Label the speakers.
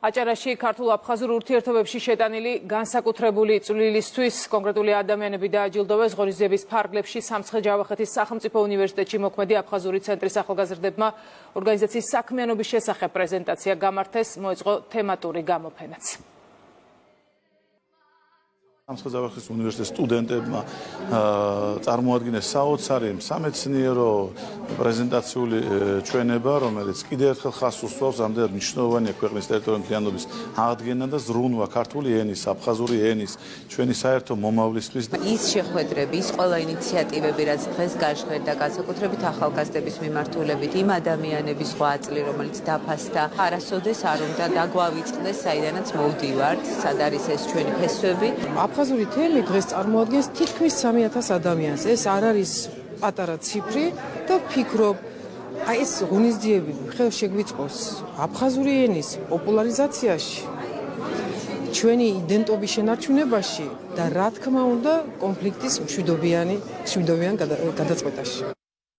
Speaker 1: აჭარაში ქართულ-აფხაზურ ურთიერთობებში შეტანილი განსაკუთრებული წვლილისთვის კონკრეტული ადამიანები დააჯილდოვეს ღონისძიების ფარგლებში სამცხე-ჯავახეთის სახელმწიფო უნივერსიტეტში მოქმედი აფხაზური ცენტრის ახალგაზრდებმა ორგანიზაციის საქმიანობის შესახებ პრეზენტაცია გამართეს, მოეწყო თემატური გამოფენაც.
Speaker 2: სამცხე-ჯავახეთის უნივერსიტეტის სტუდენტებმა წარმოადგინეს საოცარი სამეცნიერო პრეზენტაციული ჩვენება, რომელიც კიდევ ერთხელ ხაზს უსვამს ამდენ მნიშვნელოვანია ქვეყნის ტერიტორიული მთლიანობის აღდგენა და ზრუნვა ქართული ენის, აფხაზური ენის, ჩვენი საერთო მომავლისთვის.
Speaker 3: ის შეხვედრები, ის ყველა ინიციატივები, რაც დღეს გაჟღერდა, განსაკუთრებით ახალგაზრდების მიმართულებით, იმ ადამიანების ღვაწლი, რომელიც დაფასდა, არასოდეს არ უნდა დაგვავიწყდეს, საიდანაც მოვდივართ, სად არის ეს ჩვენი ფესვები.
Speaker 4: აფხაზური თემი დღეს წარმოადგენს თითქმის 3000 ადამიანს. ეს არ არის პატარა ციფრი და ვფიქრობ, ეს ღონისძიებები ხელს შეგვიწყოს აფხაზური ენის პოპულარიზაციაში, ჩვენი იდენტობის შენარჩუნებაში და რა თქმა უნდა, კონფლიქტის მშვიდობიან გადაწყვეტაში.